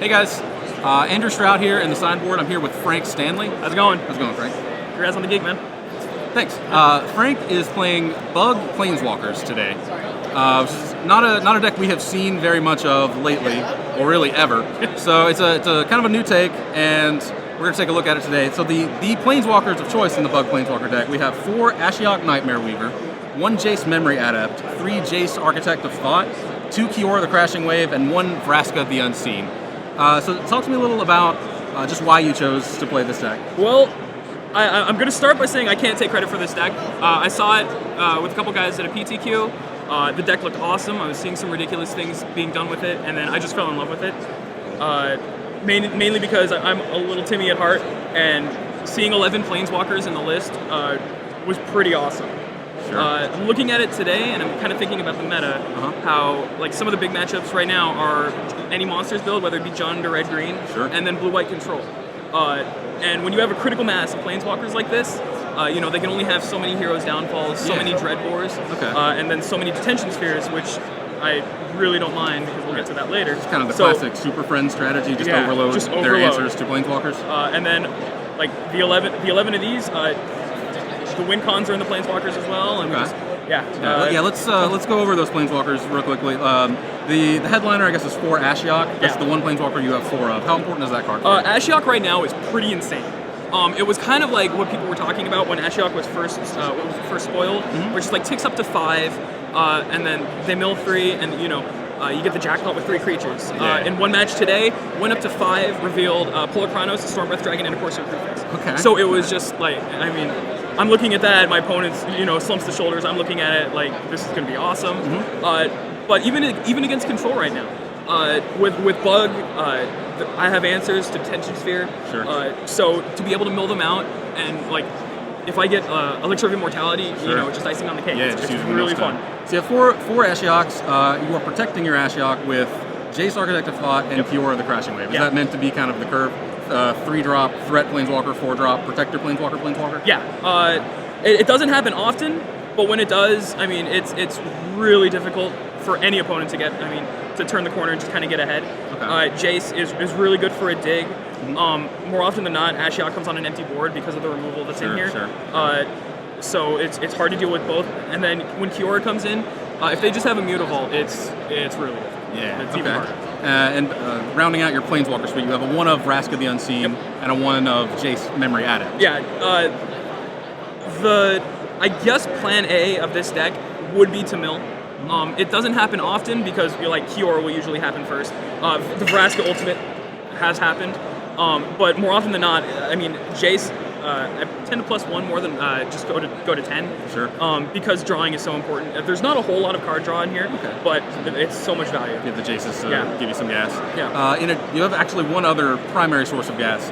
Hey guys, Andrew Stroud here in the sideboard. I'm here with Frank Stanley. How's it going? How's it going, Frank? Congrats on the gig, man. Thanks. Frank is playing Bug Planeswalkers today. Not a deck we have seen very much of lately, or really ever. So it's a kind of a new take, and we're going to take a look at it today. So the Planeswalkers of choice in the Bug Planeswalker deck, we have 4 Ashiok Nightmare Weaver, 1 Jace Memory Adept, 3 Jace Architect of Thought, 2 Kiora the Crashing Wave, and 1 Vraska the Unseen. So talk to me a little about just why you chose to play this deck. Well, I'm going to start by saying I can't take credit for this deck. I saw it with a couple guys at a PTQ. The deck looked awesome. I was seeing some ridiculous things being done with it, and then I just fell in love with it. Mainly because I'm a little Timmy at heart, and seeing 11 Planeswalkers in the list was pretty awesome. Sure. I'm looking at it today, and I'm kind of thinking about the meta, how like some of the big matchups right now are any monsters build, whether it be Jund or Red-Green, and then Blue-White Control. And when you have a critical mass of Planeswalkers like this, they can only have so many Heroes Downfalls, so many Dreadbores, and then so many Detention Spheres, which I really don't mind because we'll get to that later. It's kind of the classic Super Friend strategy, just overload their answers to Planeswalkers. And then like the 11 of these, the win cons are in the Planeswalkers as well. And let's go over those Planeswalkers real quickly. The headliner, I guess, is 4 Ashiok. That's the one Planeswalker you have 4 of. How important is that card for you? Ashiok right now is pretty insane. It was kind of like what people were talking about when Ashiok was first spoiled, where it just like ticks up to 5, and then they mill 3, and you get the jackpot with 3 creatures. In one match today, went up to 5, revealed Polar Chronos, a Stormbreath Dragon, and a Corsair Prefix. Okay. So it was just like, I'm looking at that, my opponent, slumps the shoulders. I'm looking at it like, this is going to be awesome. But even against control right now, with Bug, I have answers to Detention Sphere. Sure. So to be able to mill them out, and like, if I get Elixir of Immortality, just icing on the cake. It's really fun. So you have 4 Ashioks. You are protecting your Ashiok with Jace Architect of Thought and Kiora the Crashing Wave. Is that meant to be kind of the curve? 3-drop, Threat Planeswalker, 4-drop, Protector Planeswalker? Yeah. It doesn't happen often, but when it does, it's really difficult for any opponent to turn the corner and just kind of get ahead. Jace is really good for a dig. More often than not, Ashiok comes on an empty board because of the removal that's in here. So it's hard to deal with both. And then when Kiora comes in, if they just have a Mutavault, it's really difficult. It's even harder. And rounding out your Planeswalker suite, you have a 1 of Vraska the Unseen and a 1 of Jace Memory Adept. I guess plan A of this deck would be to mill. It doesn't happen often because Kiora will usually happen first. The Vraska Ultimate has happened, but more often than not, Jace, I tend to +1 more than just go to 10. Sure. Because drawing is so important. There's not a whole lot of card draw in here, but it's so much value. Get the Jaces give you some gas. Yeah. You have actually one other primary source of gas.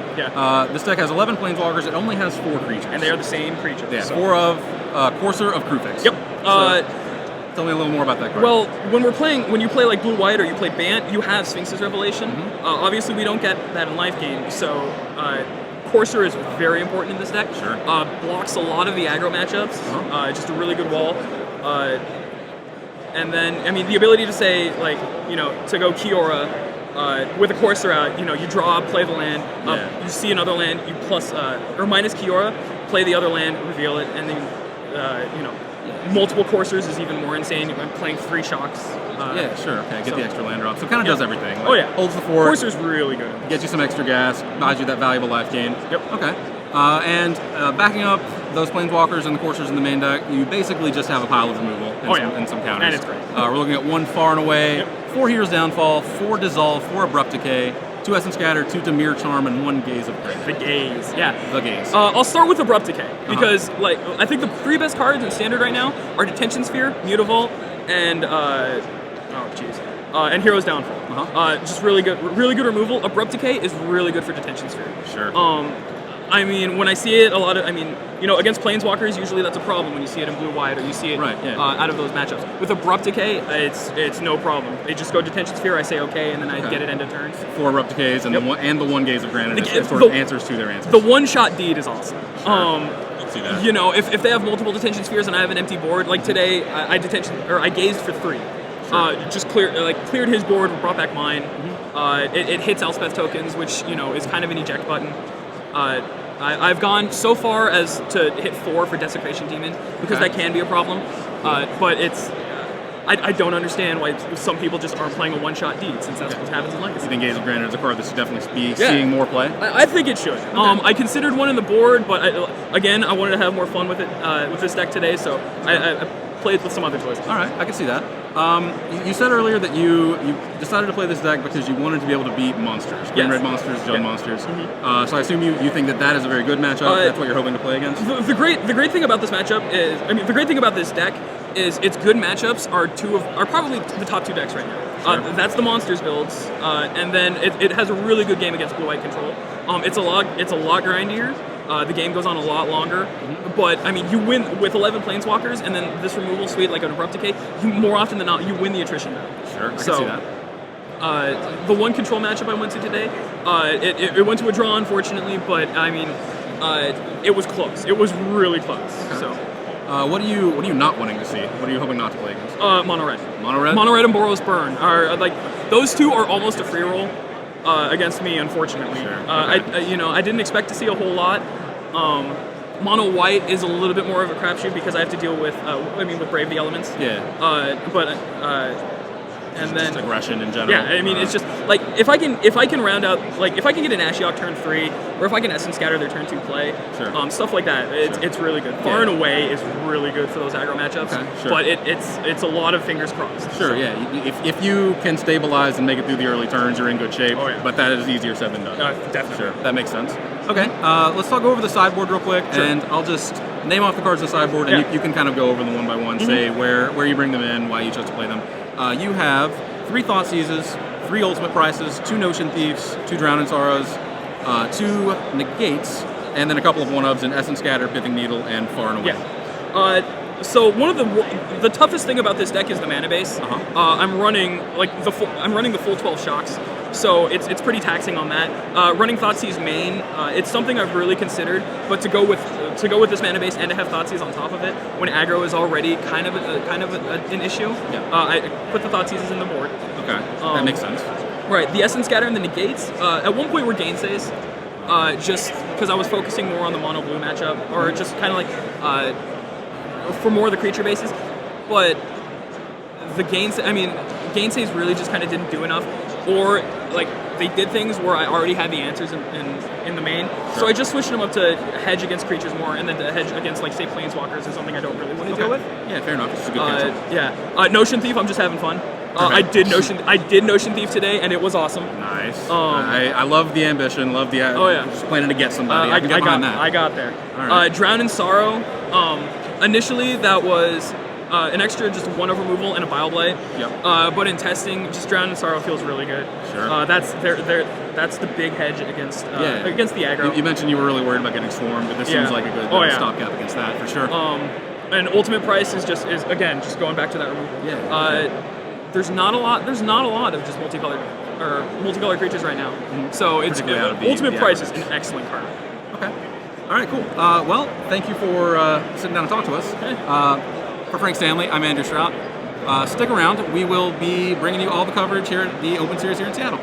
This deck has 11 Planeswalkers. It only has 4 creatures. And they are the same creatures. Yeah, so. 4 of Corsair of Prefix. Yep. Tell me a little more about that card. Well, when you play like Blue-White or you play Bant, you have Sphinx's Revelation. Obviously, we don't get that in life game, so Corsair is very important in this deck. Sure. Blocks a lot of the aggro matchups. Just a really good wall. And then, the ability to say, to go Kiora with a Corsair out, you draw, play the land, you see another land, you minus Kiora, play the other land, reveal it, and then, multiple Corsairs is even more insane. I'm playing 3 shocks. Get the extra land drop. So it kind of does everything. Holds the 4. Corsairs really good. Gets you some extra gas, buys you that valuable life gain. Okay. And backing up those Planeswalkers and the Corsairs in the main deck, you basically just have a pile of removal and some counters. And it's great. We're looking at 1 Far and Away, 4 Heroes Downfall, 4 Dissolve, 4 Abrupt Decay, 2 Essence Scatter, 2 Dimir Charm, and 1 Gaze of Gray. The Gaze, yeah. The Gaze. I'll start with Abrupt Decay, because I think the 3 best cards in Standard right now are Detention Sphere, Mutavault, and and Heroes Downfall. Just really good removal. Abrupt Decay is really good for Detention Sphere. Sure. When I see it, against Planeswalkers, usually that's a problem when you see it in Blue-White or you see it out of those matchups. With Abrupt Decay, it's no problem. They just go Detention Sphere, I say okay, and then I get it end of turn. 4 Abrupt Decays and the 1 Gaze of Granite as sort of answers to their answers. The one-shot deed is awesome. Sure. See that. If they have multiple Detention Spheres and I have an empty board, like today, I gazed for 3. Just cleared his board, brought back mine. It hits Elspeth tokens, which is kind of an eject button. I've gone so far as to hit 4 for Desecration Demon because that can be a problem, but it's. I don't understand why some people just aren't playing a one-shot deed, since that's what happens in Legacy. You think Gaze of Granite is a card that should definitely be seeing more play? I think it should. I considered one in the board, but I wanted to have more fun with it with this deck today, so I played with some other choices. All right, I can see that. You said earlier that you decided to play this deck because you wanted to be able to beat monsters, green red monsters, Jund monsters. Mm-hmm. So I assume you think that is a very good matchup. That's what you're hoping to play against. The great thing about this matchup is, the great thing about this deck is its good matchups are probably the top 2 decks right now. Sure. That's the monsters builds, and then it has a really good game against blue-white control. It's a lot grindier. The game goes on a lot longer, but you win with 11 planeswalkers, and then this removal suite like an Abrupt Decay. More often than not, you win the attrition battle. Sure, I can see that. The one control matchup I went to today, it went to a draw, unfortunately, but it was close. It was really close. Okay. So. What are you not wanting to see? What are you hoping not to play against? Mono red. Mono red? Mono red and Boros Burn are those two are almost a free roll against me, unfortunately. Sure. Okay. I didn't expect to see a whole lot. Mono white is a little bit more of a crapshoot because I have to deal with with Brave the Elements. Yeah. And then just aggression in general. Yeah, it's just like if I can round out if I can get an Ashiok turn 3, or if I can Essence Scatter their turn 2 play, stuff like that. It's really good. Far and away is really good for those aggro matchups. Okay, sure. But it's a lot of fingers crossed. Sure, so. Yeah. If you can stabilize and make it through the early turns, you're in good shape. Oh, yeah. But that is easier said than done. Definitely. Sure, that makes sense. Okay, let's talk over the sideboard real quick, and I'll just name off the cards on the sideboard, and you can kind of go over them one by one. Say where you bring them in, why you chose to play them. You have 3 Thoughtseizes, 3 Ultimate Prices, 2 Notion Thieves, 2 Drowning Sorrows, 2 Negates, and then a couple of 1-ofs in Essence Scatter, Pithing Needle, and Far and Away. Yeah. So one of the toughest thing about this deck is the mana base. I'm running the full 12 shocks, so it's pretty taxing on that. Running Thoughtseize main, it's something I've really considered, but to go with this mana base and to have Thoughtseize on top of it when aggro is already kind of an issue. I put the Thoughtseizes in the board. Okay, that makes sense. Right, the Essence Scatter and the Negates at one point were gainsays, just because I was focusing more on the mono blue matchup, or just kind of for more of the creature bases, but the gainsays really just kind of didn't do enough, or they did things where I already had the answers in the main, so I just switched them up to hedge against creatures more, and then to hedge against say planeswalkers is something I don't really want to deal with. Yeah, fair enough. It's a good cancel. Notion Thief, I'm just having fun. I did Notion Thief today, and it was Awesome. Nice. I love the ambition. Love the just planning to get somebody. I got there. All right. Drown in Sorrow. Initially, that was an extra just 1 removal and a Bile Blight. Yep. But in testing, just Drown in Sorrow feels really good. Sure. That's the big hedge against the aggro. You mentioned you were really worried about getting swarmed, but this seems like a good stopgap against that for sure. And Ultimate Price is just going back to that removal. Yeah. There's not a lot of just multicolored creatures right now. So Ultimate Price is an excellent card. Okay. All right, cool. Well, thank you for sitting down and talking to us. For Frank Stanley, I'm Andrew Strout. Stick around. We will be bringing you all the coverage here at the Open Series here in Seattle.